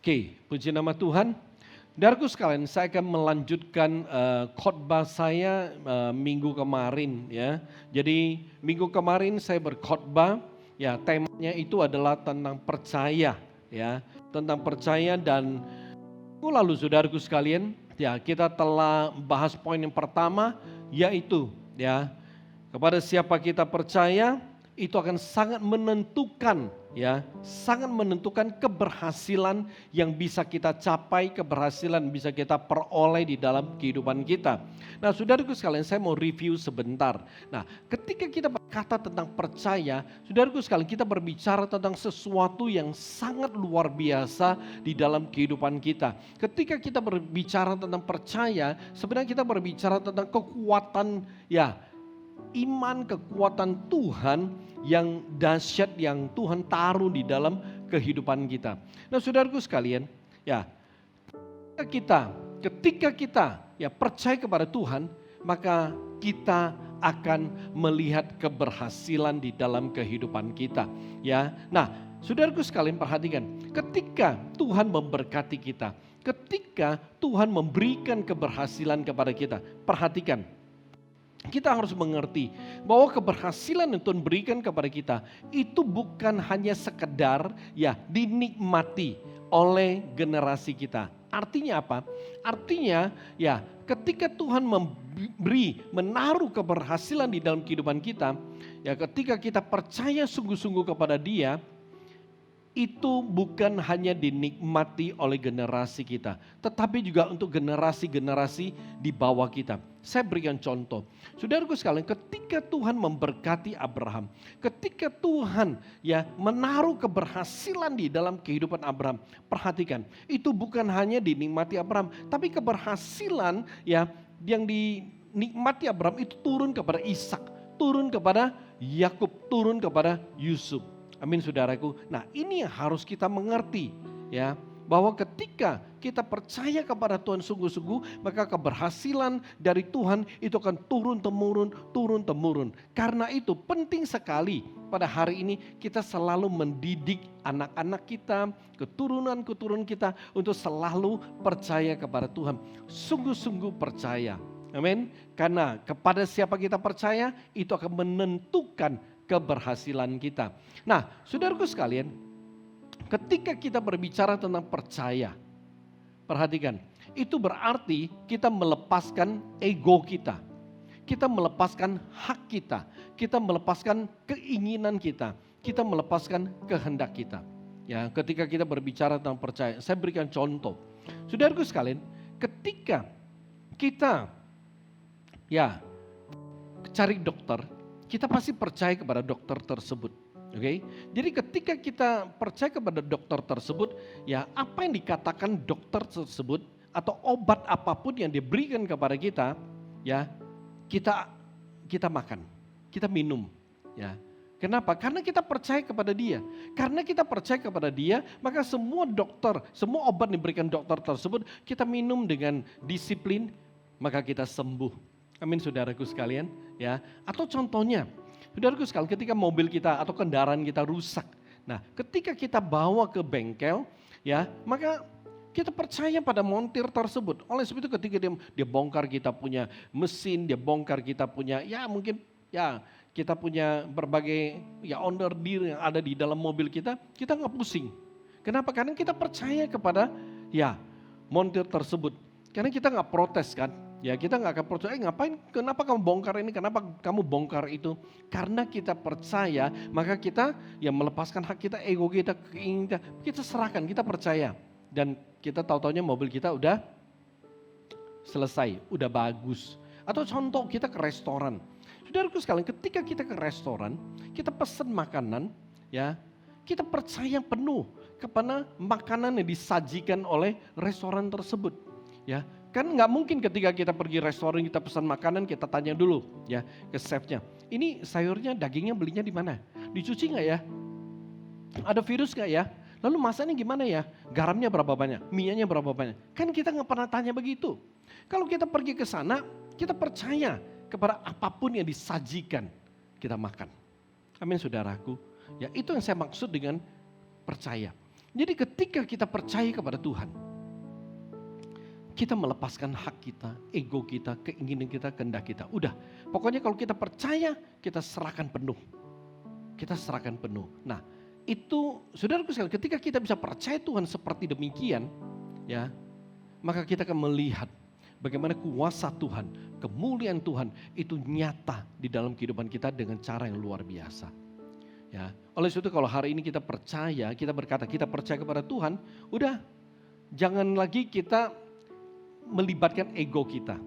Oke, puji nama Tuhan. Saudaraku sekalian, saya akan melanjutkan khotbah saya minggu kemarin ya. Jadi minggu kemarin saya berkhotbah, ya temanya itu adalah tentang percaya ya, tentang percaya dan lalu saudaraku sekalian, ya kita telah bahas poin yang pertama yaitu ya kepada siapa kita percaya itu akan sangat menentukan ya, sangat menentukan keberhasilan yang bisa kita capai, keberhasilan bisa kita peroleh di dalam kehidupan kita. Nah, saudaraku sekalian, saya mau review sebentar. Nah, ketika kita berkata tentang percaya, saudaraku sekalian, kita berbicara tentang sesuatu yang sangat luar biasa di dalam kehidupan kita. Ketika kita berbicara tentang percaya, sebenarnya kita berbicara tentang kekuatan ya, iman, kekuatan Tuhan yang dahsyat yang Tuhan taruh di dalam kehidupan kita. Nah, saudaraku sekalian, ya ketika kita ya percaya kepada Tuhan, maka kita akan melihat keberhasilan di dalam kehidupan kita. Ya, nah, saudaraku sekalian perhatikan, ketika Tuhan memberkati kita, ketika Tuhan memberikan keberhasilan kepada kita, perhatikan. Kita harus mengerti bahwa keberhasilan yang Tuhan berikan kepada kita itu bukan hanya sekedar ya dinikmati oleh generasi kita. Artinya apa? Artinya ya ketika Tuhan menaruh keberhasilan di dalam kehidupan kita, ya ketika kita percaya sungguh-sungguh kepada Dia, itu bukan hanya dinikmati oleh generasi kita, tetapi juga untuk generasi-generasi di bawah kita. Saya berikan contoh. Saudaraku sekalian, ketika Tuhan memberkati Abraham, ketika Tuhan ya menaruh keberhasilan di dalam kehidupan Abraham, perhatikan, itu bukan hanya dinikmati Abraham, tapi keberhasilan ya yang dinikmati Abraham itu turun kepada Ishak, turun kepada Yakub, turun kepada Yusuf. Amin saudaraku. Nah, ini yang harus kita mengerti ya, bahwa ketika kita percaya kepada Tuhan sungguh-sungguh, maka keberhasilan dari Tuhan itu akan turun temurun. Karena itu penting sekali pada hari ini kita selalu mendidik anak-anak kita, keturunan kita untuk selalu percaya kepada Tuhan. Sungguh-sungguh percaya. Amin. Karena kepada siapa kita percaya itu akan menentukan keberhasilan kita. Nah, saudaraku sekalian, ketika kita berbicara tentang percaya, perhatikan, itu berarti kita melepaskan ego kita. Kita melepaskan hak kita melepaskan keinginan kita melepaskan kehendak kita. Ya, ketika kita berbicara tentang percaya, saya berikan contoh. Saudaraku sekalian, ketika kita ya cari dokter, kita pasti percaya kepada dokter tersebut. Oke? Jadi ketika kita percaya kepada dokter tersebut, ya apa yang dikatakan dokter tersebut atau obat apapun yang diberikan kepada kita, ya kita makan, kita minum, ya. Kenapa? Karena kita percaya kepada Dia. Karena kita percaya kepada Dia, maka semua obat yang diberikan dokter tersebut kita minum dengan disiplin, maka kita sembuh. Amin saudaraku sekalian, ya. Atau contohnya, saudaraku sekalian, ketika mobil kita atau kendaraan kita rusak. Nah, ketika kita bawa ke bengkel, ya, maka kita percaya pada montir tersebut. Oleh sebab itu ketika dia bongkar kita punya mesin, dia bongkar kita punya, ya mungkin ya kita punya berbagai ya onderdil yang ada di dalam mobil kita nggak pusing. Kenapa? Karena kita percaya kepada ya montir tersebut. Karena kita nggak protes kan. Ya kita nggak akan percaya, ngapain, kenapa kamu bongkar ini, kenapa kamu bongkar itu. Karena kita percaya, maka kita ya melepaskan hak kita, ego kita, keinginan kita serahkan, kita percaya. Dan kita tahu-taunya mobil kita udah selesai, udah bagus. Atau contoh kita ke restoran. Saudaraku sekalian, ketika kita ke restoran, kita pesan makanan, ya kita percaya penuh kepada makanan yang disajikan oleh restoran tersebut. Ya, kan nggak mungkin ketika kita pergi restoran kita pesan makanan kita tanya dulu ya ke chefnya. Ini sayurnya, dagingnya belinya di mana? Dicuci nggak ya? Ada virus nggak ya? Lalu masaknya gimana ya? Garamnya berapa banyak? Minyaknya berapa banyak? Kan kita nggak pernah tanya begitu. Kalau kita pergi ke sana, kita percaya kepada apapun yang disajikan kita makan. Amin saudaraku. Ya itu yang saya maksud dengan percaya. Jadi ketika kita percaya kepada Tuhan, kita melepaskan hak kita, ego kita, keinginan kita, kehendak kita. Udah, pokoknya kalau kita percaya, kita serahkan penuh. Kita serahkan penuh. Nah, itu saudaraku sekalian, ketika kita bisa percaya Tuhan seperti demikian, ya, maka kita akan melihat bagaimana kuasa Tuhan, kemuliaan Tuhan itu nyata di dalam kehidupan kita dengan cara yang luar biasa. Ya, oleh sebab itu kalau hari ini kita percaya, kita berkata kita percaya kepada Tuhan, udah, jangan lagi kita melibatkan ego kita.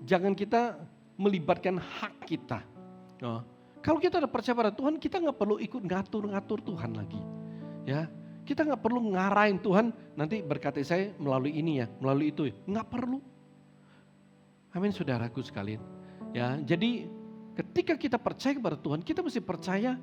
Jangan kita melibatkan hak kita. Oh. Kalau kita udah percaya pada Tuhan, kita nggak perlu ikut ngatur-ngatur Tuhan lagi. Ya, kita nggak perlu ngarahin Tuhan, nanti berkati saya melalui ini ya, melalui itu ya. Nggak perlu. Amin saudaraku sekalian. Ya, jadi ketika kita percaya kepada Tuhan, kita mesti percaya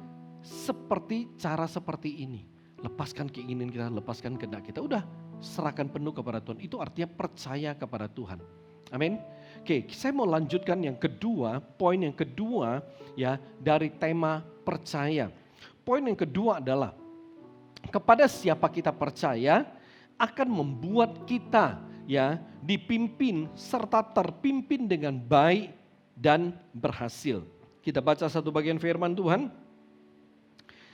cara seperti ini. Lepaskan keinginan kita, lepaskan kehendak kita. Udah, serahkan penuh kepada Tuhan. Itu artinya percaya kepada Tuhan. Amin. Oke, saya mau lanjutkan yang kedua, poin yang kedua ya dari tema percaya. Poin yang kedua adalah kepada siapa kita percaya akan membuat kita ya dipimpin serta terpimpin dengan baik dan berhasil. Kita baca satu bagian firman Tuhan.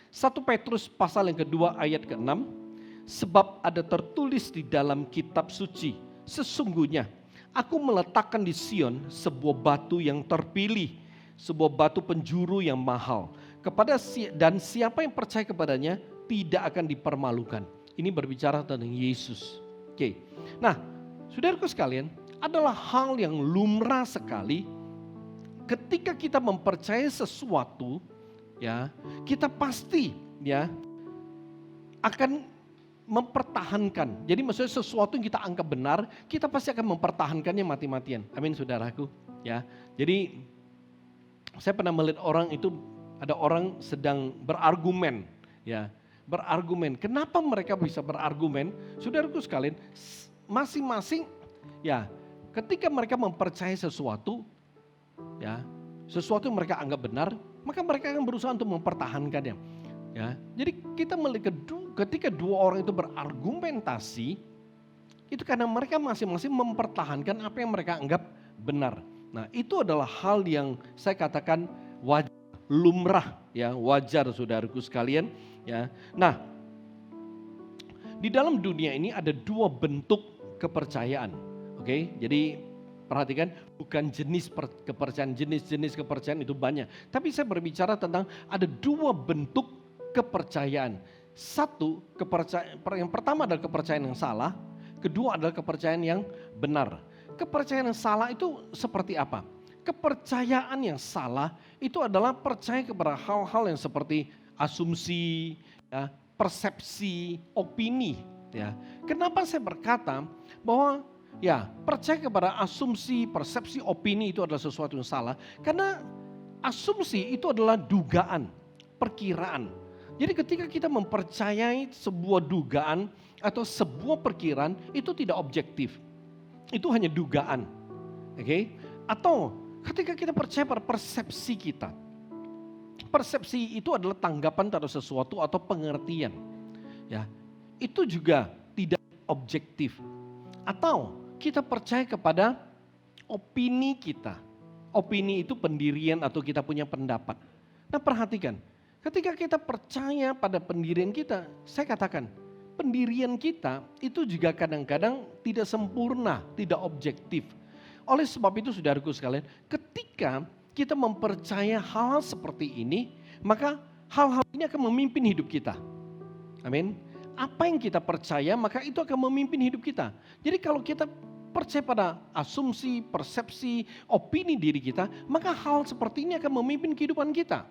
1 Petrus pasal yang kedua ayat ke-6, sebab ada tertulis di dalam kitab suci, sesungguhnya aku meletakkan di Sion sebuah batu yang terpilih, sebuah batu penjuru yang mahal. Dan siapa yang percaya kepadanya tidak akan dipermalukan. Ini berbicara tentang Yesus. Oke. Nah, saudaraku sekalian, adalah hal yang lumrah sekali ketika kita mempercayai sesuatu, ya, kita pasti ya akan mempertahankan. Jadi maksudnya sesuatu yang kita anggap benar, kita pasti akan mempertahankannya mati-matian. Amin saudaraku. Ya, jadi saya pernah melihat orang itu, ada orang sedang berargumen, ya, berargumen. Kenapa mereka bisa berargumen? Saudaraku sekalian, masing-masing, ya, ketika mereka mempercayai sesuatu, ya, sesuatu yang mereka anggap benar, maka mereka akan berusaha untuk mempertahankannya. Ya, jadi kita melihat ketika dua orang itu berargumentasi, itu karena mereka masing-masing mempertahankan apa yang mereka anggap benar. Nah, itu adalah hal yang saya katakan wajar, lumrah, ya, wajar saudaraku sekalian. Ya, nah, di dalam dunia ini ada dua bentuk kepercayaan, oke? Jadi perhatikan, bukan kepercayaan, jenis-jenis kepercayaan itu banyak. Tapi saya berbicara tentang ada dua bentuk kepercayaan. Satu, yang pertama adalah kepercayaan yang salah. Kedua adalah kepercayaan yang benar. Kepercayaan yang salah itu seperti apa? Kepercayaan yang salah itu adalah percaya kepada hal-hal yang seperti asumsi, ya, persepsi, opini. Ya. Kenapa saya berkata bahwa ya, percaya kepada asumsi, persepsi, opini itu adalah sesuatu yang salah. Karena asumsi itu adalah dugaan, perkiraan. Jadi ketika kita mempercayai sebuah dugaan atau sebuah perkiraan, itu tidak objektif. Itu hanya dugaan. Oke? Atau ketika kita percaya pada persepsi kita. Persepsi itu adalah tanggapan terhadap sesuatu atau pengertian. Ya, itu juga tidak objektif. Atau kita percaya kepada opini kita. Opini itu pendirian atau kita punya pendapat. Nah, perhatikan, ketika kita percaya pada pendirian kita, saya katakan, pendirian kita itu juga kadang-kadang tidak sempurna, tidak objektif. Oleh sebab itu saudaraku sekalian, ketika kita mempercaya hal seperti ini, maka hal-hal ini akan memimpin hidup kita. Amin. Apa yang kita percaya, maka itu akan memimpin hidup kita. Jadi kalau kita percaya pada asumsi, persepsi, opini diri kita, maka hal seperti ini akan memimpin kehidupan kita.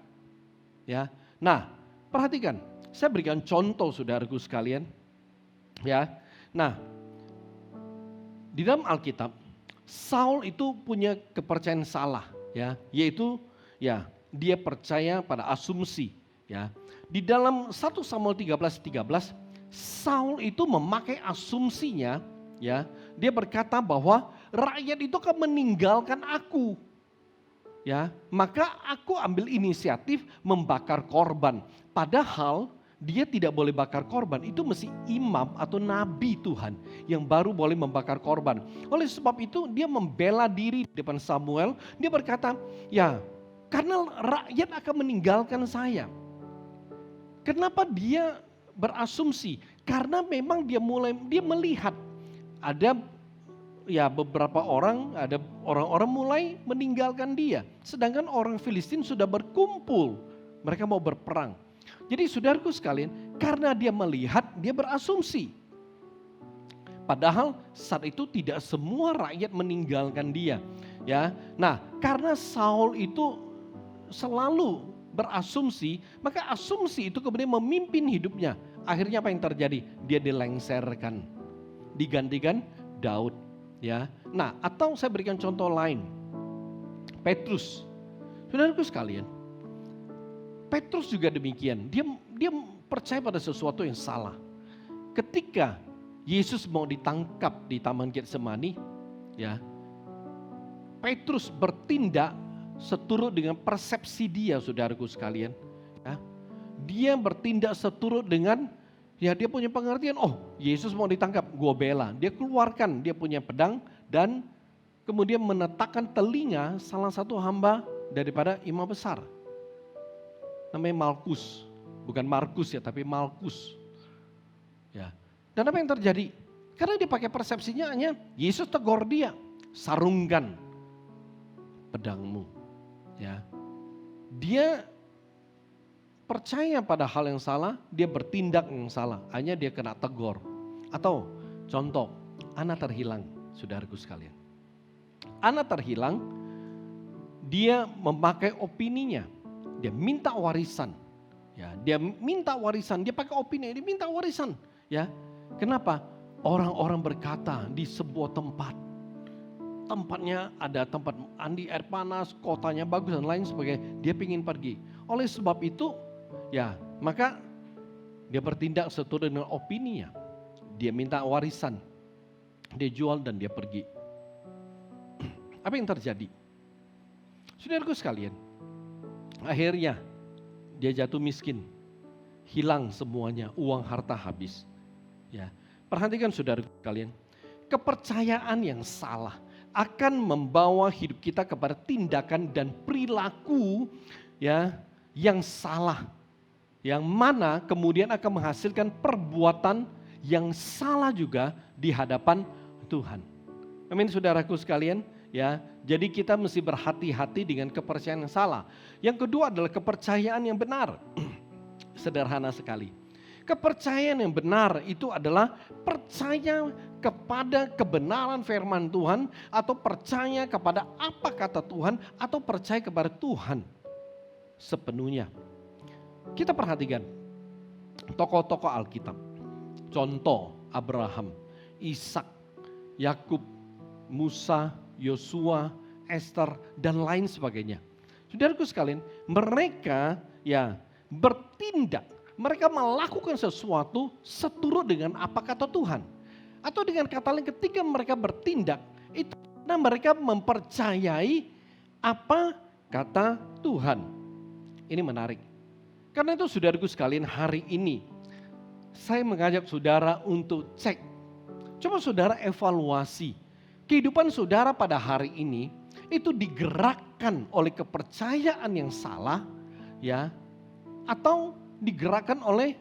Ya. Nah, perhatikan, saya berikan contoh saudaraku sekalian. Ya. Nah, di dalam Alkitab, Saul itu punya kepercayaan salah, ya, yaitu ya, dia percaya pada asumsi, ya. Di dalam 1 Samuel 13:13, Saul itu memakai asumsinya, ya. Dia berkata bahwa rakyat itu akan meninggalkan aku. Ya, maka aku ambil inisiatif membakar korban. Padahal dia tidak boleh bakar korban. Itu mesti imam atau nabi Tuhan yang baru boleh membakar korban. Oleh sebab itu dia membela diri di depan Samuel. Dia berkata, ya karena rakyat akan meninggalkan saya. Kenapa dia berasumsi? Karena memang dia melihat ada ya beberapa orang, ada orang-orang mulai meninggalkan dia. Sedangkan orang Filistin sudah berkumpul, mereka mau berperang. Jadi saudaraku sekalian, karena dia melihat, dia berasumsi. Padahal saat itu tidak semua rakyat meninggalkan dia. Ya, nah karena Saul itu selalu berasumsi, maka asumsi itu kemudian memimpin hidupnya. Akhirnya apa yang terjadi? Dia dilengserkan, digantikan Daud. Ya, nah atau saya berikan contoh lain, Petrus, saudaraku sekalian, Petrus juga demikian, dia percaya pada sesuatu yang salah. Ketika Yesus mau ditangkap di Taman Getsemani, ya, Petrus bertindak seturut dengan persepsi dia, saudaraku sekalian. Ya, dia bertindak seturut dengan ya dia punya pengertian, oh Yesus mau ditangkap, gue bela. Dia keluarkan, dia punya pedang dan kemudian menetakkan telinga salah satu hamba daripada imam besar. Namanya Malkus, bukan Markus ya, tapi Malkus. Ya. Dan apa yang terjadi? Karena dia pakai persepsinya hanya Yesus tegur dia, sarungkan pedangmu. Ya. Dia percaya pada hal yang salah, dia bertindak yang salah, hanya dia kena tegur. Atau contoh, anak terhilang, saudaraku sekalian. Anak terhilang, dia memakai opininya, dia minta warisan. Ya, dia minta warisan, dia pakai opini, dia minta warisan. Ya, kenapa? Orang-orang berkata di sebuah tempatnya ada tempat mandi air panas, kotanya bagus dan lain sebagainya. Dia ingin pergi. Oleh sebab itu, ya, maka dia bertindak seturut dengan opininya. Dia minta warisan. Dia jual dan dia pergi. Apa yang terjadi? Saudaraku sekalian, akhirnya dia jatuh miskin. Hilang semuanya, uang harta habis. Ya, perhatikan saudaraku sekalian, kepercayaan yang salah akan membawa hidup kita kepada tindakan dan perilaku ya yang salah. Yang mana kemudian akan menghasilkan perbuatan yang salah juga di hadapan Tuhan. Amin saudaraku sekalian, ya. Jadi kita mesti berhati-hati dengan kepercayaan yang salah. Yang kedua adalah kepercayaan yang benar. Sederhana sekali. Kepercayaan yang benar itu adalah percaya kepada kebenaran firman Tuhan atau percaya kepada apa kata Tuhan atau percaya kepada Tuhan sepenuhnya. Kita perhatikan tokoh-tokoh Alkitab. Contoh Abraham, Ishak, Yakub, Musa, Yosua, Esther dan lain sebagainya. Saudaraku sekalian, mereka ya bertindak, mereka melakukan sesuatu seturut dengan apa kata Tuhan. Atau dengan kata lain ketika mereka bertindak, itu karena mereka mempercayai apa kata Tuhan. Ini menarik. Karena itu saudaraku sekalian, hari ini saya mengajak saudara untuk cek. Coba saudara evaluasi. Kehidupan saudara pada hari ini itu digerakkan oleh kepercayaan yang salah ya, atau digerakkan oleh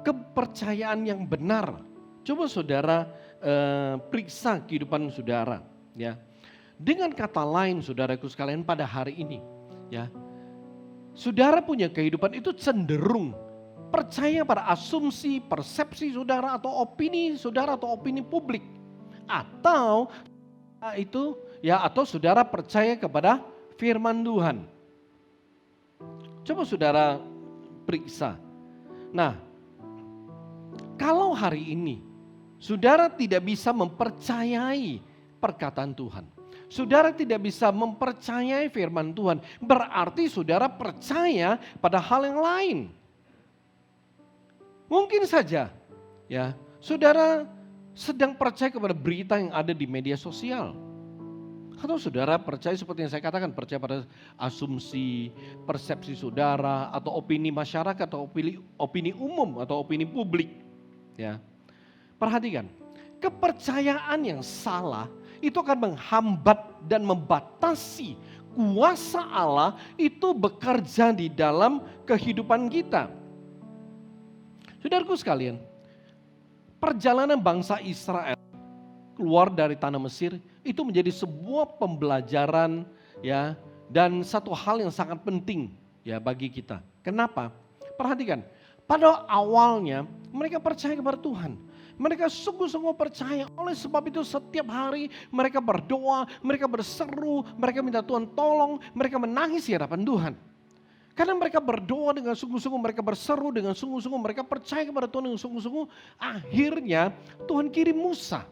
kepercayaan yang benar. Coba saudara periksa kehidupan saudara ya. Dengan kata lain saudaraku sekalian pada hari ini ya, saudara punya kehidupan itu cenderung percaya pada asumsi, persepsi saudara atau opini saudara atau opini publik. Atau itu ya, atau saudara percaya kepada firman Tuhan. Coba saudara periksa. Nah, kalau hari ini saudara tidak bisa mempercayai perkataan Tuhan, saudara tidak bisa mempercayai firman Tuhan, berarti saudara percaya pada hal yang lain. Mungkin saja ya, saudara sedang percaya kepada berita yang ada di media sosial. Atau saudara percaya seperti yang saya katakan, percaya pada asumsi, persepsi saudara, atau opini masyarakat, atau opini umum, atau opini publik. Ya, perhatikan, kepercayaan yang salah itu akan menghambat dan membatasi kuasa Allah itu bekerja di dalam kehidupan kita. Saudaraku sekalian, perjalanan bangsa Israel keluar dari tanah Mesir itu menjadi sebuah pembelajaran ya, dan satu hal yang sangat penting ya bagi kita. Kenapa? Perhatikan, pada awalnya mereka percaya kepada Tuhan. Mereka sungguh-sungguh percaya, oleh sebab itu setiap hari mereka berdoa, mereka berseru, mereka minta Tuhan tolong, mereka menangis di hadapan Tuhan. Karena mereka berdoa dengan sungguh-sungguh, mereka berseru dengan sungguh-sungguh, mereka percaya kepada Tuhan dengan sungguh-sungguh. Akhirnya Tuhan kirim Musa.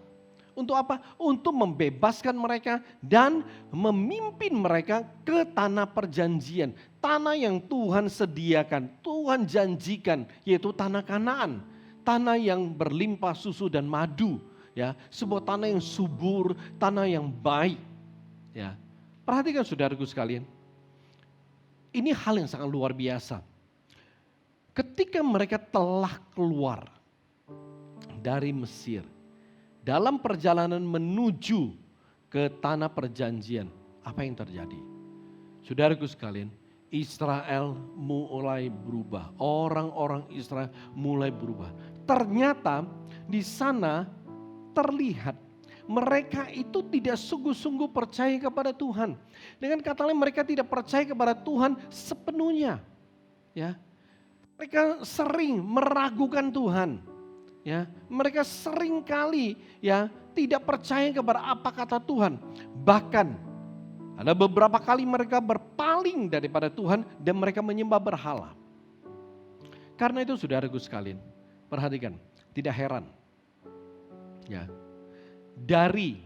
Untuk apa? Untuk membebaskan mereka dan memimpin mereka ke tanah perjanjian. Tanah yang Tuhan sediakan, Tuhan janjikan, yaitu tanah Kanaan. Tanah yang berlimpah susu dan madu. Ya, sebuah tanah yang subur, tanah yang baik. Ya, perhatikan saudaraku sekalian. Ini hal yang sangat luar biasa. Ketika mereka telah keluar dari Mesir, dalam perjalanan menuju ke tanah perjanjian, apa yang terjadi? Saudaraku sekalian, Israel mulai berubah. Orang-orang Israel mulai berubah. Ternyata di sana terlihat mereka itu tidak sungguh-sungguh percaya kepada Tuhan. Dengan kata lain, mereka tidak percaya kepada Tuhan sepenuhnya. Ya, mereka sering meragukan Tuhan. Ya, mereka sering kali ya tidak percaya kepada apa kata Tuhan. Bahkan ada beberapa kali mereka berpaling daripada Tuhan dan mereka menyembah berhala. Karena itu saudaraku sekalian, perhatikan, tidak heran. Ya, dari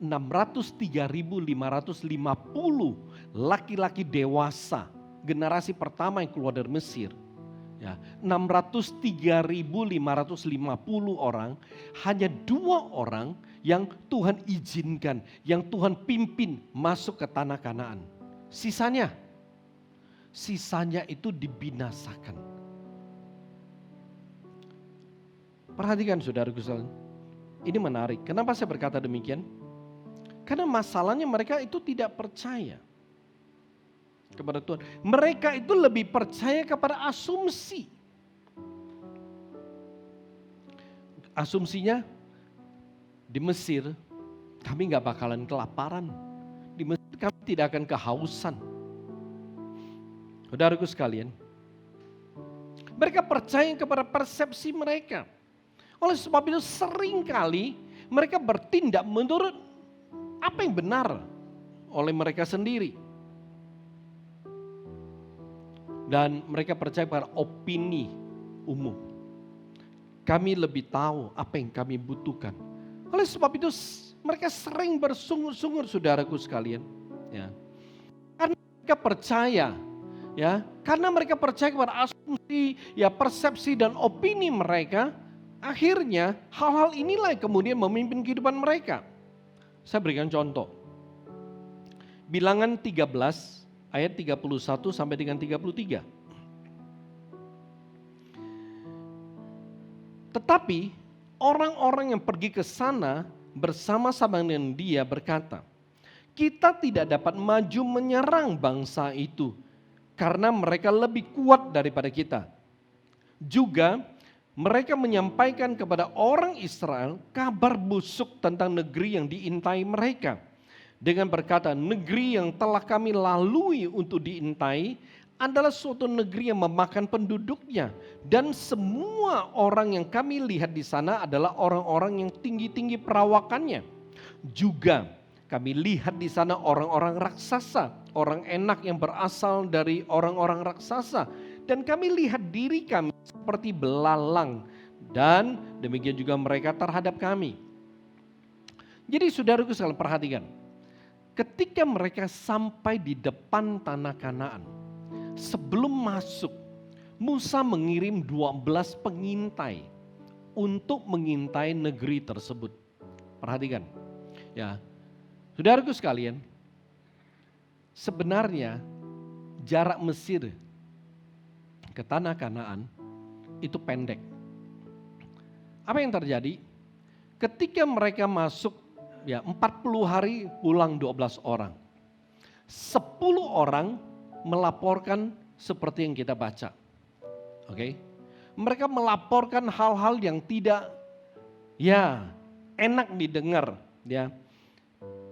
603.550 laki-laki dewasa generasi pertama yang keluar dari Mesir, ya, 603.550 orang, hanya 2 orang yang Tuhan izinkan, yang Tuhan pimpin masuk ke tanah Kanaan. Sisanya itu dibinasakan. Perhatikan saudaraku sekalian, ini menarik. Kenapa saya berkata demikian? Karena masalahnya mereka itu tidak percaya kepada Tuhan. Mereka itu lebih percaya kepada asumsi. Asumsinya di Mesir kami gak bakalan kelaparan. Di Mesir kami tidak akan kehausan. Saudaraku sekalian, mereka percaya kepada persepsi mereka. Oleh sebab itu seringkali mereka bertindak menurut apa yang benar oleh mereka sendiri. Dan mereka percaya pada opini umum. Kami lebih tahu apa yang kami butuhkan. Oleh sebab itu mereka sering bersungur-sungur saudaraku sekalian. Ya. Karena mereka percaya, ya, karena mereka percaya kepada asumsi, ya, persepsi dan opini mereka, akhirnya hal-hal inilah yang kemudian memimpin kehidupan mereka. Saya berikan contoh. Bilangan 13 ayat 31 sampai dengan 33. Tetapi orang-orang yang pergi ke sana bersama-sama dengan dia berkata, kita tidak dapat maju menyerang bangsa itu karena mereka lebih kuat daripada kita. Juga mereka menyampaikan kepada orang Israel kabar busuk tentang negeri yang diintai mereka. Dengan berkata, negeri yang telah kami lalui untuk diintai adalah suatu negeri yang memakan penduduknya. Dan semua orang yang kami lihat di sana adalah orang-orang yang tinggi-tinggi perawakannya. Juga kami lihat di sana orang-orang raksasa, orang enak yang berasal dari orang-orang raksasa. Dan kami lihat diri kami seperti belalang. Dan demikian juga mereka terhadap kami. Jadi saudaraku sekalian perhatikan. Ketika mereka sampai di depan tanah Kanaan, sebelum masuk, Musa mengirim 12 pengintai untuk mengintai negeri tersebut. Perhatikan, ya, Saudaraku sekalian, sebenarnya jarak Mesir ke tanah Kanaan itu pendek. Apa yang terjadi? Ketika mereka masuk 40 hari pulang 12 orang. 10 orang melaporkan seperti yang kita baca. Oke. Mereka melaporkan hal-hal yang tidak enak didengar, ya.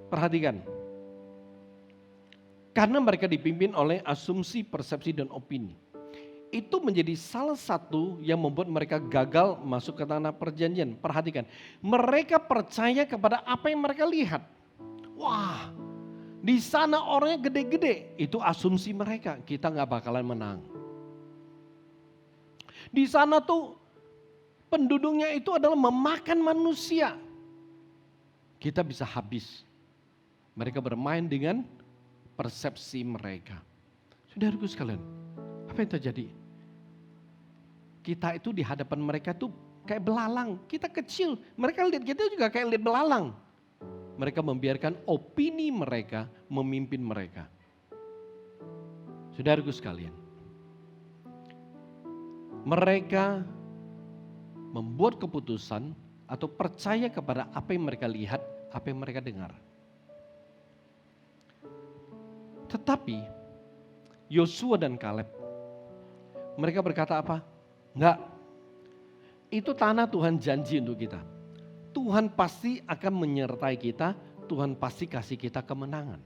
Perhatikan. Karena mereka dipimpin oleh asumsi, persepsi, dan opini. Itu menjadi salah satu yang membuat mereka gagal masuk ke tanah perjanjian. Perhatikan, mereka percaya kepada apa yang mereka lihat. Wah, di sana orangnya gede-gede. Itu asumsi mereka, kita gak bakalan menang. Di sana tuh penduduknya itu adalah memakan manusia. Kita bisa habis. Mereka bermain dengan persepsi mereka. Saudaraku sekalian, apa yang terjadi? Kita itu di hadapan mereka tuh kayak belalang. Kita kecil, mereka lihat kita juga kayak lihat belalang. Mereka membiarkan opini mereka memimpin mereka. Saudaraku sekalian, mereka membuat keputusan atau percaya kepada apa yang mereka lihat, apa yang mereka dengar. Tetapi Yosua dan Kaleb, mereka berkata apa? Enggak, itu tanah Tuhan janji untuk kita. Tuhan pasti akan menyertai kita, Tuhan pasti kasih kita kemenangan.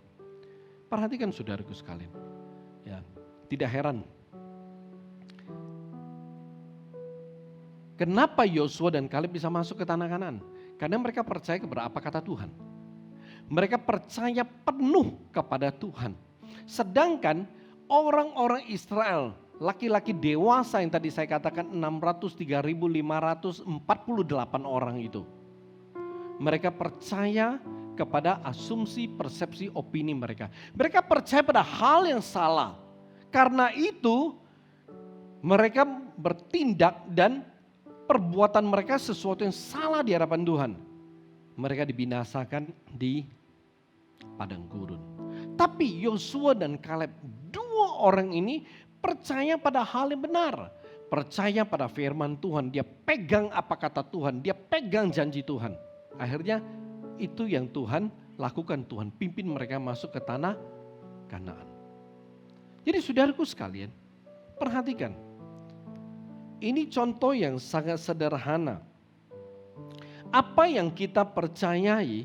Perhatikan saudaraku sekalian, ya, tidak heran. Kenapa Yosua dan Kaleb bisa masuk ke tanah Kanaan? Karena mereka percaya kepada apa kata Tuhan. Mereka percaya penuh kepada Tuhan. Sedangkan orang-orang Israel, laki-laki dewasa yang tadi saya katakan 603.548 orang itu. Mereka percaya kepada asumsi, persepsi, opini mereka. Mereka percaya pada hal yang salah. Karena itu mereka bertindak dan perbuatan mereka sesuatu yang salah di hadapan Tuhan. Mereka dibinasakan di padang gurun. Tapi Yosua dan Kaleb, dua orang ini percaya pada hal yang benar. Percaya pada firman Tuhan, dia pegang apa kata Tuhan, dia pegang janji Tuhan. Akhirnya itu yang Tuhan lakukan, Tuhan pimpin mereka masuk ke tanah Kanaan. Jadi saudaraku sekalian, perhatikan. Ini contoh yang sangat sederhana. Apa yang kita percayai,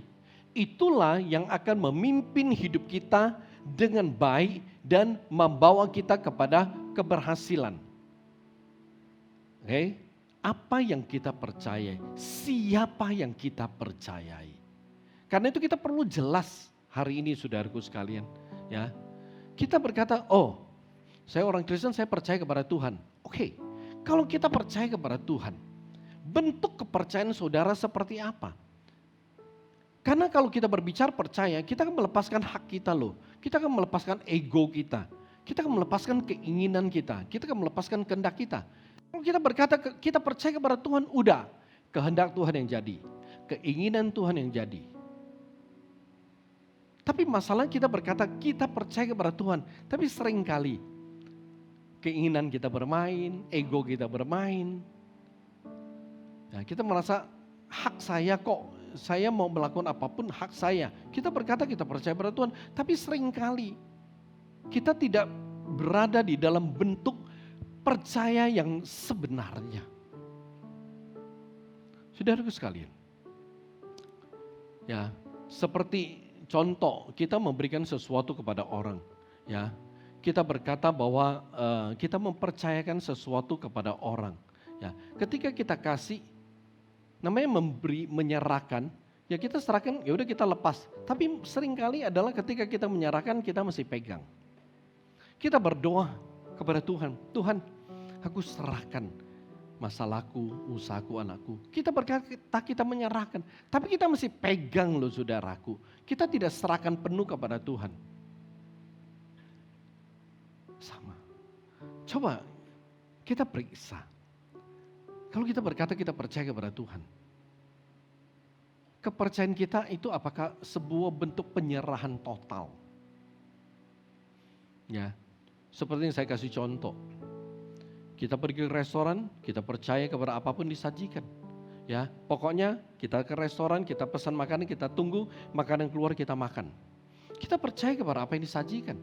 itulah yang akan memimpin hidup kita dengan baik dan membawa kita kepada keberhasilan. Oke? Apa yang kita percayai, siapa yang kita percayai. Karena itu kita perlu jelas hari ini saudaraku sekalian. Ya, kita berkata, oh saya orang Kristen, saya percaya kepada Tuhan. Oke, kalau kita percaya kepada Tuhan, bentuk kepercayaan saudara seperti apa? Karena kalau kita berbicara percaya, kita akan melepaskan hak kita loh. Kita akan melepaskan ego kita. Kita akan melepaskan keinginan kita. Kita akan melepaskan kehendak kita. Kalau kita berkata kita percaya kepada Tuhan, udah. Kehendak Tuhan yang jadi. Keinginan Tuhan yang jadi. Tapi masalah kita berkata kita percaya kepada Tuhan. Tapi seringkali keinginan kita bermain, ego kita bermain. Nah, kita merasa hak saya kok. Saya mau melakukan apapun hak saya. Kita berkata kita percaya pada Tuhan. Tapi seringkali kita tidak berada di dalam bentuk percaya yang sebenarnya. Saudaraku sekalian. Ya, seperti contoh kita memberikan sesuatu kepada orang. Ya, kita berkata bahwa kita mempercayakan sesuatu kepada orang. Ya, ketika kita kasih, namanya memberi, menyerahkan, ya kita serahkan, ya udah kita lepas. Tapi seringkali adalah ketika kita menyerahkan, kita masih pegang. Kita berdoa kepada Tuhan, Tuhan, aku serahkan masalahku, usahaku, anakku. Kita berkata kita menyerahkan, tapi kita masih pegang loh saudaraku. Kita tidak serahkan penuh kepada Tuhan. Sama. Coba kita periksa. Kalau kita berkata kita percaya kepada Tuhan. kepercayaan kita itu apakah sebuah bentuk penyerahan total? Ya, seperti yang saya kasih contoh. Kita pergi ke restoran, kita percaya kepada apapun disajikan. Ya, pokoknya kita ke restoran, kita pesan makanan, kita tunggu makanan keluar, kita makan. Kita percaya kepada apa yang disajikan.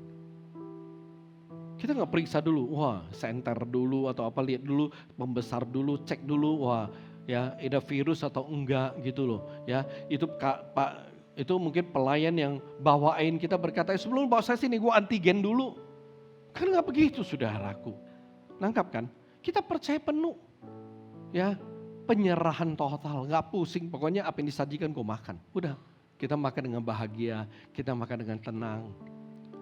Kita nggak periksa dulu, wah senter dulu atau apa, lihat dulu, membesar dulu, cek dulu, wah ya ada virus atau enggak gitu loh. Ya, itu Pak, itu mungkin pelayan yang bawain, kita berkata sebelum bawa saya sini gua antigen dulu. Kan nggak begitu saudaraku. Nangkap kan? Kita percaya penuh. Ya, penyerahan total, nggak pusing, pokoknya apa yang disajikan gua makan. Udah, kita makan dengan bahagia, kita makan dengan tenang.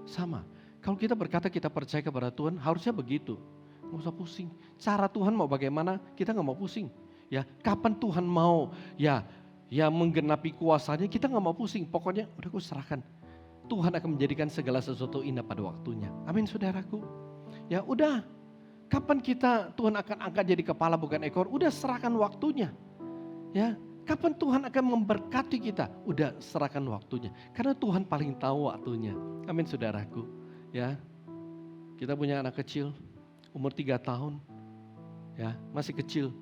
Sama. Kalau kita berkata kita percaya kepada Tuhan, harusnya begitu. Nggak usah pusing. Cara Tuhan mau bagaimana, kita nggak mau pusing. Ya, kapan Tuhan mau ya menggenapi kuasanya, kita nggak mau pusing. Pokoknya udah aku serahkan. Tuhan akan menjadikan segala sesuatu indah pada waktunya. Amin saudaraku. Ya udah, kapan Tuhan akan angkat jadi kepala bukan ekor, udah serahkan waktunya. Ya, kapan Tuhan akan memberkati kita, udah serahkan waktunya. Karena Tuhan paling tahu waktunya. Amin saudaraku. Ya, kita punya anak kecil, umur 3 tahun, ya masih kecil,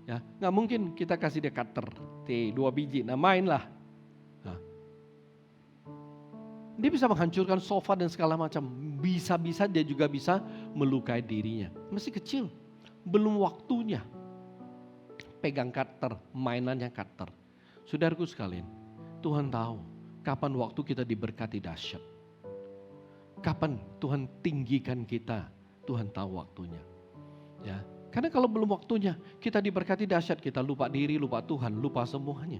ya nggak mungkin kita kasih dia cutter, 2 biji, nah mainlah. Nah, dia bisa menghancurkan sofa dan segala macam, bisa-bisa dia juga bisa melukai dirinya. Masih kecil, belum waktunya pegang cutter, mainannya cutter. Saudaraku sekalian, Tuhan tahu kapan waktu kita diberkati dahsyat. Kapan Tuhan tinggikan kita, Tuhan tahu waktunya. Ya, karena kalau belum waktunya, kita diberkati dahsyat, kita lupa diri, lupa Tuhan, lupa semuanya,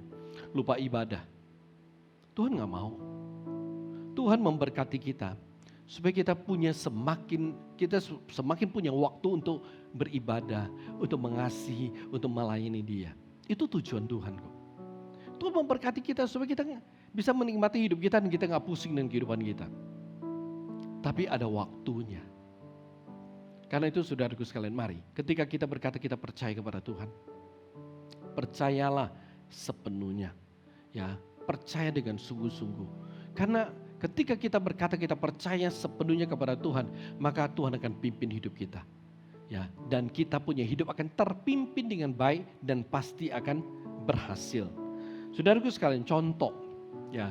lupa ibadah. Tuhan gak mau. Tuhan memberkati kita supaya kita semakin punya waktu untuk beribadah, untuk mengasihi, untuk melayani Dia. Itu tujuan Tuhan kok. Tuhan memberkati kita supaya kita bisa menikmati hidup kita dan kita gak pusing dengan kehidupan kita. Tapi ada waktunya. Karena itu saudaraku sekalian, mari ketika kita berkata kita percaya kepada Tuhan, percayalah sepenuhnya. Ya, percaya dengan sungguh-sungguh. Karena ketika kita berkata kita percaya sepenuhnya kepada Tuhan, maka Tuhan akan pimpin hidup kita. Ya, dan kita punya hidup akan terpimpin dengan baik dan pasti akan berhasil. Saudaraku sekalian, contoh. Ya,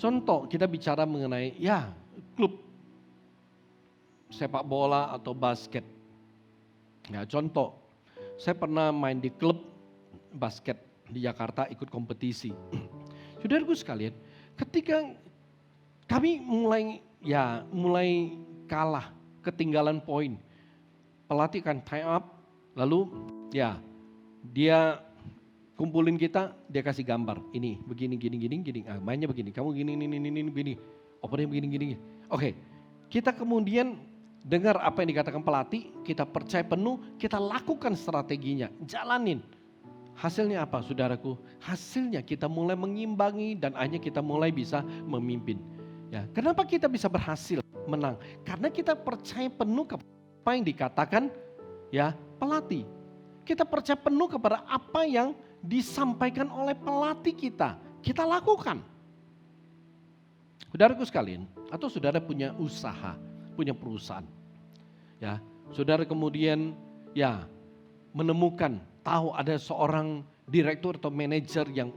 contoh kita bicara mengenai klub sepak bola atau basket. Ya, contoh, saya pernah main di klub basket di Jakarta ikut kompetisi. Saudaraku sekalian, ketika kami mulai kalah, ketinggalan poin, pelatih akan time up, lalu dia kumpulin kita, dia kasih gambar, ini begini, gini, mainnya begini, kamu gini, opernya begini. Oke, kita kemudian dengar apa yang dikatakan pelatih, kita percaya penuh, kita lakukan strateginya, jalanin. Hasilnya apa saudaraku? Hasilnya kita mulai mengimbangi dan akhirnya kita mulai bisa memimpin. Ya, kenapa kita bisa berhasil menang? Karena kita percaya penuh kepada apa yang dikatakan pelatih. Kita percaya penuh kepada apa yang disampaikan oleh pelatih kita. Kita lakukan. Saudaraku sekalian, atau saudara punya usaha, punya perusahaan. Ya, saudara kemudian menemukan, tahu ada seorang direktur atau manajer yang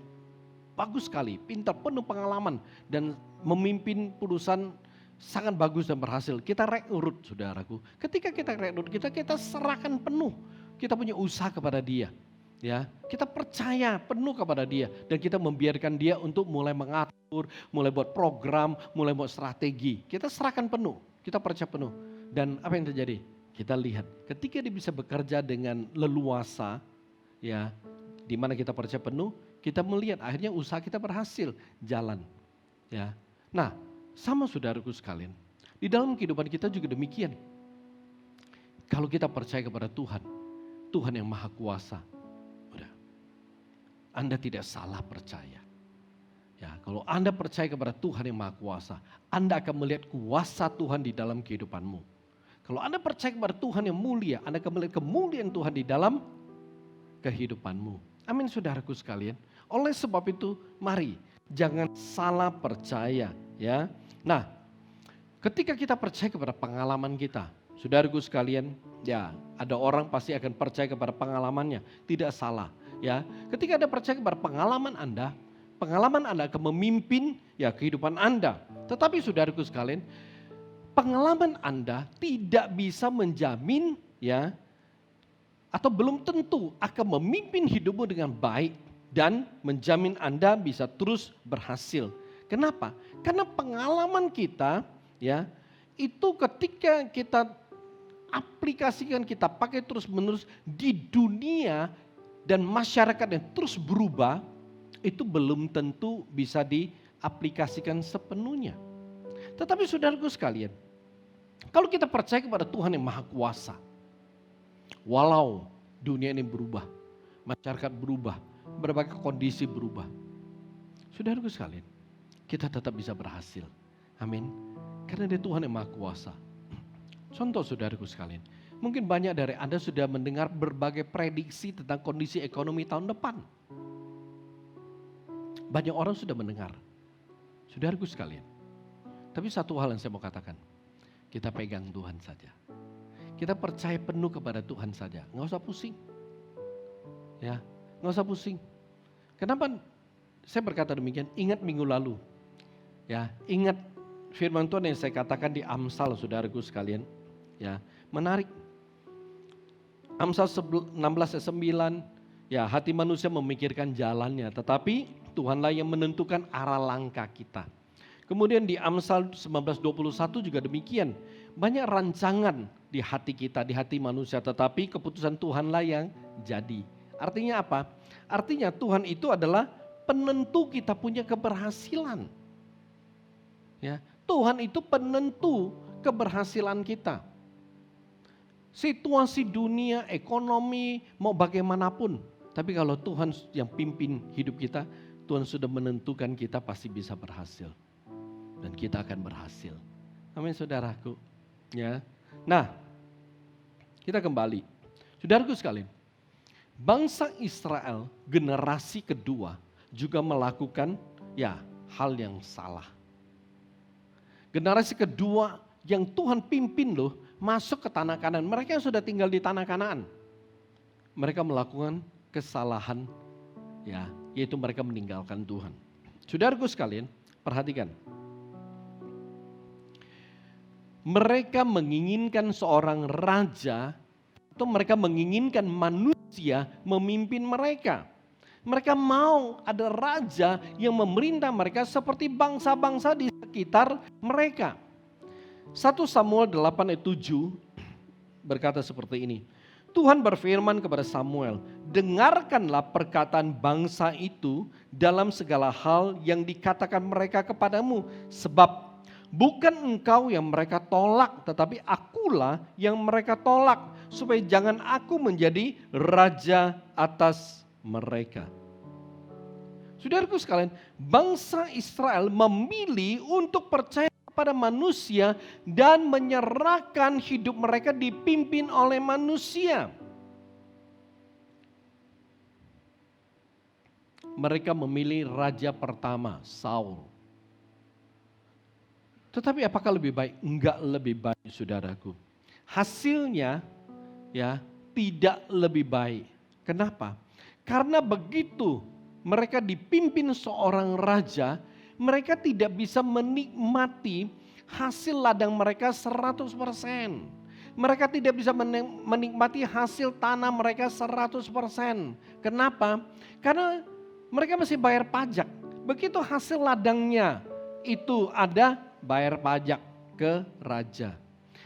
bagus sekali, pintar, penuh pengalaman dan memimpin perusahaan sangat bagus dan berhasil. Kita rekrut saudaraku. Ketika kita rekrut, kita serahkan penuh. Kita punya usaha kepada dia. Ya, kita percaya penuh kepada dia dan kita membiarkan dia untuk mulai mengatur, mulai buat program, mulai buat strategi. Kita serahkan penuh. Kita percaya penuh. Dan apa yang terjadi? Kita lihat ketika dia bisa bekerja dengan leluasa, di mana kita percaya penuh, kita melihat akhirnya usaha kita berhasil jalan. Ya. Nah, sama saudaraku sekalian, di dalam kehidupan kita juga demikian. Kalau kita percaya kepada Tuhan, Tuhan yang Maha Kuasa, udah, Anda tidak salah percaya. Ya, kalau Anda percaya kepada Tuhan yang Maha Kuasa, Anda akan melihat kuasa Tuhan di dalam kehidupanmu. Kalau Anda percaya kepada Tuhan yang mulia, Anda akan melihat kemuliaan Tuhan di dalam kehidupanmu. Amin saudaraku sekalian. Oleh sebab itu, mari jangan salah percaya, ya. Nah, ketika kita percaya kepada pengalaman kita, saudaraku sekalian, ya, ada orang pasti akan percaya kepada pengalamannya, tidak salah, ya. Ketika Anda percaya kepada pengalaman Anda akan memimpin ya kehidupan Anda. Tetapi saudaraku sekalian, pengalaman Anda tidak bisa menjamin ya atau belum tentu akan memimpin hidupmu dengan baik dan menjamin Anda bisa terus berhasil. Kenapa? Karena pengalaman kita ya itu ketika kita aplikasikan, kita pakai terus-menerus di dunia dan masyarakat yang terus berubah, itu belum tentu bisa diaplikasikan sepenuhnya. Tetapi saudaraku sekalian, kalau kita percaya kepada Tuhan yang Maha Kuasa, walau dunia ini berubah, masyarakat berubah, berbagai kondisi berubah, saudaraku sekalian, kita tetap bisa berhasil. Amin. Karena dia Tuhan yang Maha Kuasa. Contoh saudaraku sekalian, mungkin banyak dari Anda sudah mendengar berbagai prediksi tentang kondisi ekonomi tahun depan. Banyak orang sudah mendengar. Saudaraku sekalian, tapi satu hal yang saya mau katakan, kita pegang Tuhan saja. Kita percaya penuh kepada Tuhan saja, nggak usah pusing. Ya, nggak usah pusing. Kenapa saya berkata demikian? Ingat minggu lalu, ya, ingat firman Tuhan yang saya katakan di Amsal, saudaraku sekalian. Ya, menarik. Amsal 16 ayat 9, ya, hati manusia memikirkan jalannya, tetapi Tuhanlah yang menentukan arah langkah kita. Kemudian di Amsal 19:21 juga demikian. Banyak rancangan di hati kita, di hati manusia, tetapi keputusan Tuhanlah yang jadi. Artinya apa? Artinya Tuhan itu adalah penentu kita punya keberhasilan. Ya, Tuhan itu penentu keberhasilan kita. Situasi dunia, ekonomi, mau bagaimanapun. Tapi kalau Tuhan yang pimpin hidup kita, Tuhan sudah menentukan kita pasti bisa berhasil. Dan kita akan berhasil. Amin saudaraku. Ya. Nah, kita kembali. Saudaraku sekalian, bangsa Israel generasi kedua juga melakukan ya hal yang salah. Generasi kedua yang Tuhan pimpin loh masuk ke tanah Kanaan. Mereka yang sudah tinggal di tanah Kanaan, mereka melakukan kesalahan ya, yaitu mereka meninggalkan Tuhan. Saudaraku sekalian, perhatikan. Mereka menginginkan seorang raja atau mereka menginginkan manusia memimpin mereka. Mereka mau ada raja yang memerintah mereka seperti bangsa-bangsa di sekitar mereka. 1 Samuel 8 ayat 7 berkata seperti ini. Tuhan berfirman kepada Samuel, dengarkanlah perkataan bangsa itu dalam segala hal yang dikatakan mereka kepadamu. Sebab bukan engkau yang mereka tolak, tetapi akulah yang mereka tolak. Supaya jangan aku menjadi raja atas mereka. Saudaraku sekalian, bangsa Israel memilih untuk percaya pada manusia dan menyerahkan hidup mereka dipimpin oleh manusia. Mereka memilih raja pertama, Saul. Tetapi apakah lebih baik? Enggak lebih baik, saudaraku. Hasilnya ya tidak lebih baik. Kenapa? Karena begitu mereka dipimpin seorang raja, mereka tidak bisa menikmati hasil ladang mereka 100%. Mereka tidak bisa menikmati hasil tanah mereka 100%. Kenapa? Karena mereka masih bayar pajak. Begitu hasil ladangnya itu ada, bayar pajak ke raja.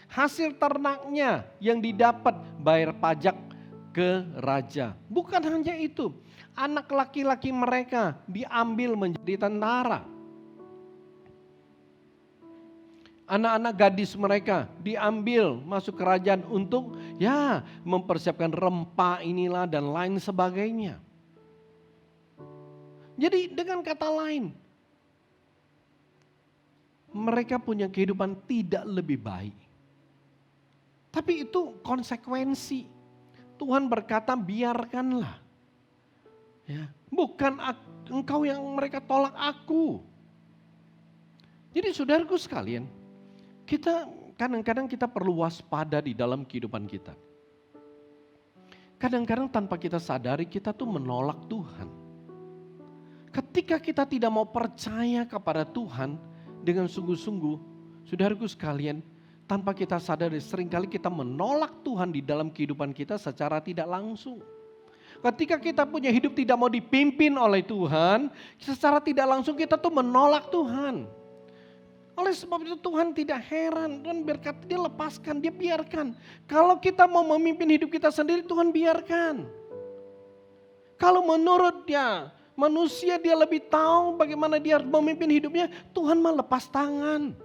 Hasil ternaknya yang didapat, bayar pajak ke raja. Bukan hanya itu, anak laki-laki mereka diambil menjadi tentara. Anak-anak gadis mereka diambil masuk kerajaan untuk ya mempersiapkan rempah inilah dan lain sebagainya. Jadi dengan kata lain, mereka punya kehidupan tidak lebih baik. Tapi itu konsekuensi. Tuhan berkata biarkanlah. Ya, bukan engkau yang mereka tolak aku. Jadi saudaraku sekalian, kita kadang-kadang kita perlu waspada di dalam kehidupan kita. Kadang-kadang tanpa kita sadari kita tuh menolak Tuhan. Ketika kita tidak mau percaya kepada Tuhan dengan sungguh-sungguh, saudaraku sekalian, tanpa kita sadari seringkali kita menolak Tuhan di dalam kehidupan kita secara tidak langsung. Ketika kita punya hidup tidak mau dipimpin oleh Tuhan, secara tidak langsung kita tuh menolak Tuhan. Oleh sebab itu Tuhan tidak heran, Tuhan berkata dia lepaskan, dia biarkan. Kalau kita mau memimpin hidup kita sendiri, Tuhan biarkan. Kalau menurut dia, manusia dia lebih tahu bagaimana dia harus memimpin hidupnya, Tuhan mah lepas tangan.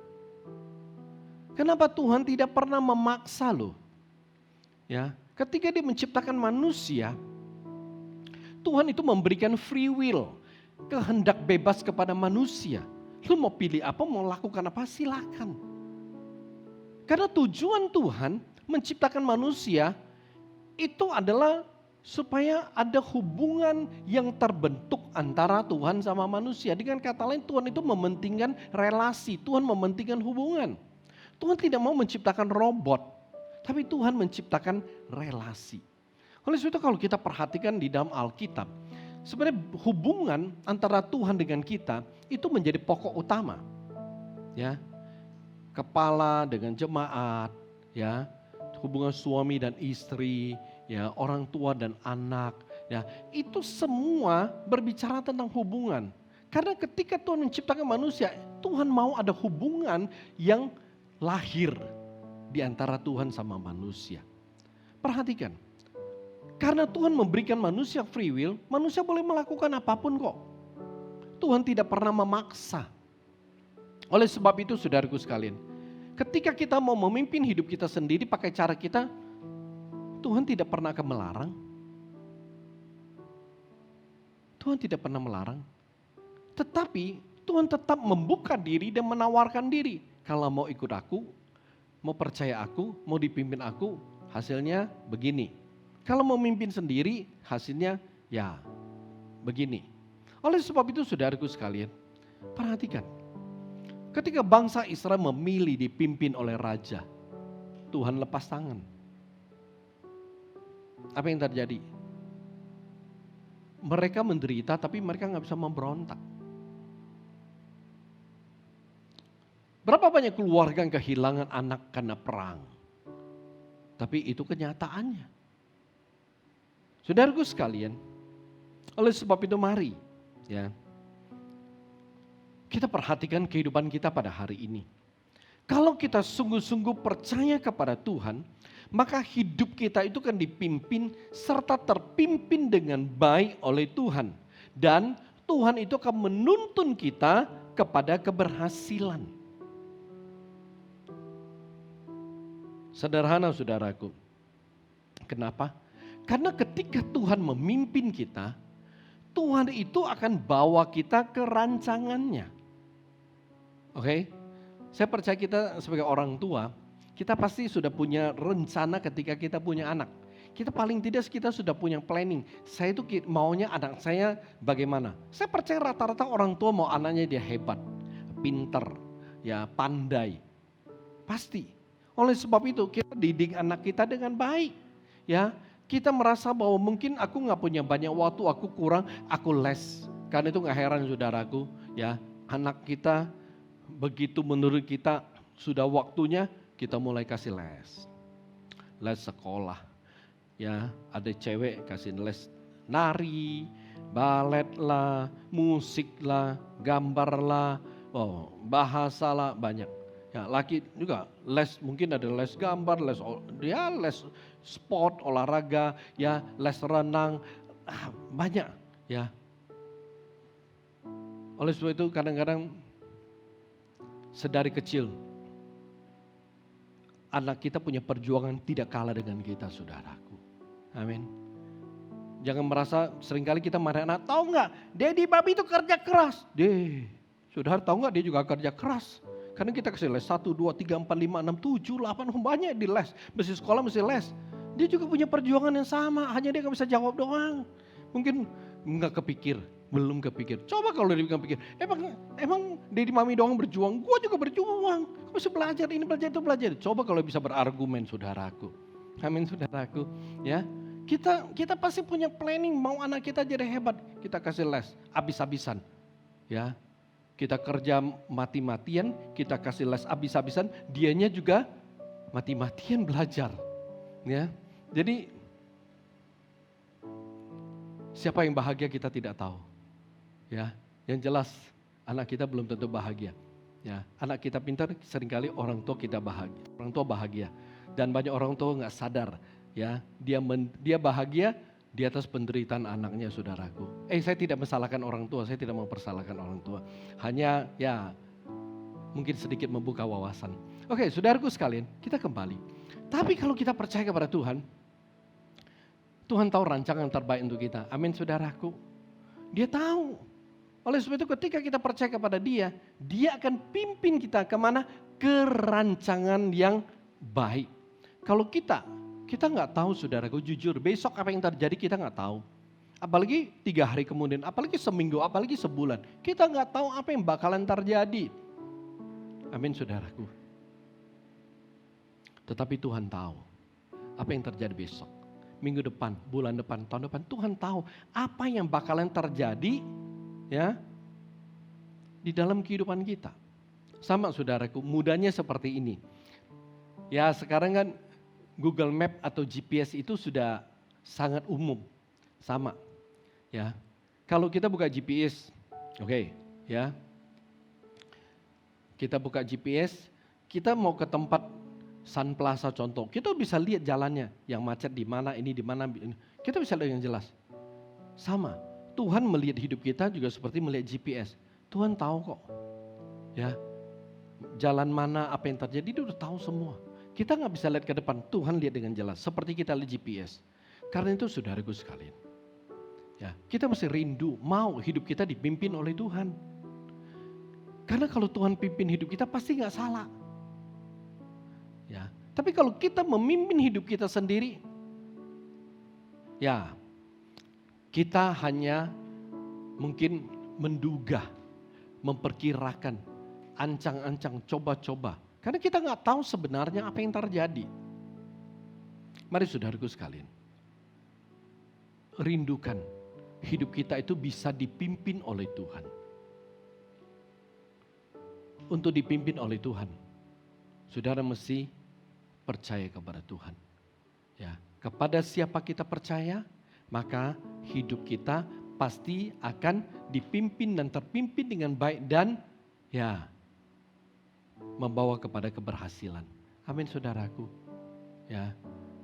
Kenapa Tuhan tidak pernah memaksa loh? Ya, ketika dia menciptakan manusia, Tuhan itu memberikan free will, kehendak bebas kepada manusia. Lu mau pilih apa, mau lakukan apa, silakan. Karena tujuan Tuhan menciptakan manusia itu adalah supaya ada hubungan yang terbentuk antara Tuhan sama manusia. Dengan kata lain Tuhan itu mementingkan relasi, Tuhan mementingkan hubungan. Tuhan tidak mau menciptakan robot, tapi Tuhan menciptakan relasi. Oleh sebab itu kalau kita perhatikan di dalam Alkitab, sebenarnya hubungan antara Tuhan dengan kita itu menjadi pokok utama. Ya. Kepala dengan jemaat, ya, hubungan suami dan istri, ya, orang tua dan anak, ya, itu semua berbicara tentang hubungan. Karena ketika Tuhan menciptakan manusia, Tuhan mau ada hubungan yang lahir di antara Tuhan sama manusia. Perhatikan. Karena Tuhan memberikan manusia free will, manusia boleh melakukan apapun kok. Tuhan tidak pernah memaksa. Oleh sebab itu saudaraku sekalian, ketika kita mau memimpin hidup kita sendiri pakai cara kita, Tuhan tidak pernah akan melarang. Tuhan tidak pernah melarang. Tetapi Tuhan tetap membuka diri dan menawarkan diri. Kalau mau ikut aku, mau percaya aku, mau dipimpin aku, hasilnya begini. Kalau mau memimpin sendiri, hasilnya ya begini. Oleh sebab itu saudaraku sekalian, perhatikan. Ketika bangsa Israel memilih dipimpin oleh raja, Tuhan lepas tangan. Apa yang terjadi? Mereka menderita tapi mereka gak bisa memberontak. Berapa banyak keluarga yang kehilangan anak karena perang? Tapi itu kenyataannya. Saudaraku sekalian, oleh sebab itu mari ya, kita perhatikan kehidupan kita pada hari ini. Kalau kita sungguh-sungguh percaya kepada Tuhan, maka hidup kita itu kan dipimpin serta terpimpin dengan baik oleh Tuhan. Dan Tuhan itu akan menuntun kita kepada keberhasilan. Sederhana saudaraku. Kenapa? Karena ketika Tuhan memimpin kita, Tuhan itu akan bawa kita ke rancangannya. Oke? Saya percaya kita sebagai orang tua, kita pasti sudah punya rencana ketika kita punya anak. Kita paling tidak kita sudah punya planning. Saya itu maunya anak saya bagaimana. Saya percaya rata-rata orang tua mau anaknya dia hebat, pinter, ya pandai. Pasti. Oleh sebab itu kita didik anak kita dengan baik. Ya. Kita merasa bahwa mungkin aku gak punya banyak waktu, aku kurang, aku les. Karena itu gak heran saudaraku, ya anak kita begitu menurut kita sudah waktunya kita mulai kasih les. Les sekolah, ya ada cewek kasih les nari, balet lah, musik lah, gambar lah, bahasa lah banyak. Ya, laki juga les, mungkin ada les gambar, les sport, olahraga, ya les renang, banyak ya. Oleh sebab itu kadang-kadang sedari kecil anak kita punya perjuangan tidak kalah dengan kita saudaraku. Amin. Jangan merasa seringkali kita marah anak, tahu nggak? Dedi babi itu kerja keras. Saudara tahu nggak dia juga kerja keras. Karena kita kasih les 1, 2, 3, 4, 5, 6, 7, 8, banyak di les. Mesti sekolah, mesti les. Dia juga punya perjuangan yang sama, hanya dia gak bisa jawab doang. Mungkin Nggak kepikir, belum kepikir. Coba kalau dia pikir, emang Dedi Mami doang berjuang, gue juga berjuang. Gue mesti belajar ini, belajar itu, belajar. Coba kalau bisa berargumen, saudaraku. Amin, saudaraku. Ya, kita pasti punya planning, mau anak kita jadi hebat, kita kasih les, habis-habisan. Ya, kita kerja mati-matian, kita kasih les habis-habisan, dianya juga mati-matian belajar. Ya, jadi siapa yang bahagia kita tidak tahu. Ya, yang jelas anak kita belum tentu bahagia. Ya, anak kita pintar, seringkali orang tua kita bahagia. Orang tua bahagia. Dan banyak orang tua nggak sadar, ya, dia bahagia di atas penderitaan anaknya, saudaraku. Saya tidak mesalahkan orang tua, saya tidak mau persalahkan orang tua. Hanya ya mungkin sedikit membuka wawasan. Oke, saudaraku sekalian, kita kembali. Tapi kalau kita percaya kepada Tuhan, Tuhan tahu rancangan terbaik untuk kita. Amin, saudaraku. Dia tahu. Oleh sebab itu ketika kita percaya kepada Dia, Dia akan pimpin kita kemana? Ke rancangan yang baik. Kalau kita nggak tahu, saudaraku, jujur, besok apa yang terjadi kita nggak tahu. Apalagi 3 hari kemudian, apalagi seminggu, apalagi sebulan. Kita nggak tahu apa yang bakalan terjadi. Amin, saudaraku. Tetapi Tuhan tahu apa yang terjadi besok. Minggu depan, bulan depan, tahun depan, Tuhan tahu apa yang bakalan terjadi, ya, di dalam kehidupan kita. Sama, saudaraku, mudahnya seperti ini. Ya, sekarang kan Google Map atau GPS itu sudah sangat umum. Sama, ya. Kalau kita buka GPS, oke, ya. Kita buka GPS, kita mau ke tempat Sun Plaza contoh, kita bisa lihat jalannya, yang macet di mana, ini di mana, kita bisa lihat yang jelas. Sama, Tuhan melihat hidup kita juga seperti melihat GPS. Tuhan tahu kok, ya, jalan mana, apa yang terjadi, Dia udah tahu semua. Kita nggak bisa lihat ke depan, Tuhan lihat dengan jelas, seperti kita lihat GPS. Karena itu, saudaraku sekalian, ya, kita mesti rindu, mau hidup kita dipimpin oleh Tuhan. Karena kalau Tuhan pimpin hidup kita pasti nggak salah. Ya, tapi kalau kita memimpin hidup kita sendiri, ya, kita hanya mungkin menduga, memperkirakan, ancang-ancang, coba-coba. Karena kita nggak tahu sebenarnya apa yang terjadi. Mari saudaraku sekalian, rindukan hidup kita itu bisa dipimpin oleh Tuhan. Untuk dipimpin oleh Tuhan, saudara mesti percaya kepada Tuhan. Ya, kepada siapa kita percaya, maka hidup kita pasti akan dipimpin dan terpimpin dengan baik dan ya membawa kepada keberhasilan. Amin, saudaraku. Ya,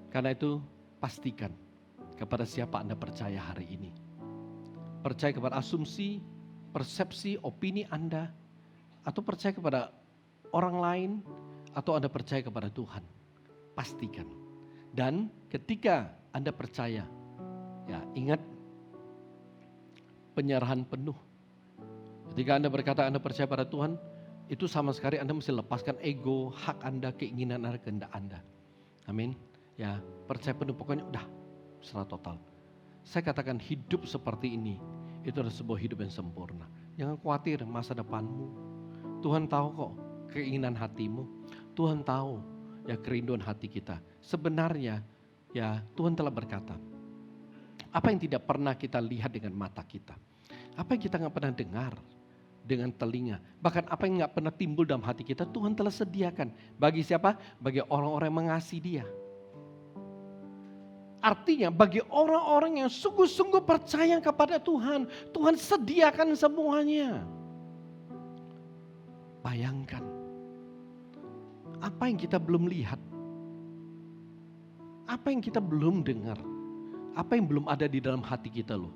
karena itu pastikan kepada siapa Anda percaya hari ini. Percaya kepada asumsi, persepsi, opini Anda, atau percaya kepada orang lain, atau Anda percaya kepada Tuhan. Pastikan. Dan ketika Anda percaya, ya ingat penyerahan penuh. Ketika Anda berkata Anda percaya pada Tuhan, itu sama sekali Anda mesti lepaskan ego, hak Anda, keinginan Anda, kehendak Anda. Amin. Ya, percaya penuh, pokoknya udah secara total. Saya katakan hidup seperti ini, itu adalah sebuah hidup yang sempurna. Jangan khawatir masa depanmu. Tuhan tahu kok keinginan hatimu. Tuhan tahu ya kerinduan hati kita. Sebenarnya ya Tuhan telah berkata, apa yang tidak pernah kita lihat dengan mata kita, apa yang kita nggak pernah dengar dengan telinga, bahkan apa yang nggak pernah timbul dalam hati kita, Tuhan telah sediakan. Bagi siapa? Bagi orang-orang yang mengasihi Dia. Artinya bagi orang-orang yang sungguh-sungguh percaya kepada Tuhan, Tuhan sediakan semuanya. Bayangkan, apa yang kita belum lihat, apa yang kita belum dengar, apa yang belum ada di dalam hati kita loh.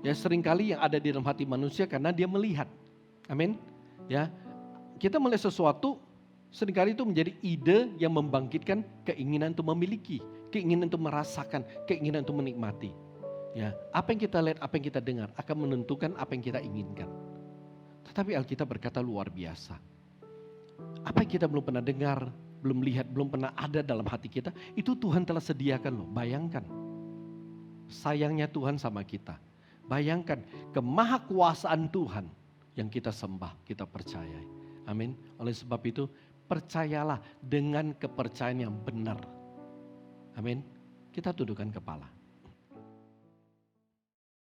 Ya seringkali yang ada di dalam hati manusia karena dia melihat. Amin. Ya, kita melihat sesuatu, seringkali itu menjadi ide yang membangkitkan keinginan untuk memiliki, keinginan untuk merasakan, keinginan untuk menikmati. Ya, apa yang kita lihat, apa yang kita dengar akan menentukan apa yang kita inginkan. Tetapi Alkitab berkata luar biasa. Apa yang kita belum pernah dengar, belum lihat, belum pernah ada dalam hati kita, itu Tuhan telah sediakan loh. Bayangkan, sayangnya Tuhan sama kita. Bayangkan kemahakuasaan Tuhan yang kita sembah, kita percayai. Amin. Oleh sebab itu, percayalah dengan kepercayaan yang benar. Amin. Kita tundukkan kepala.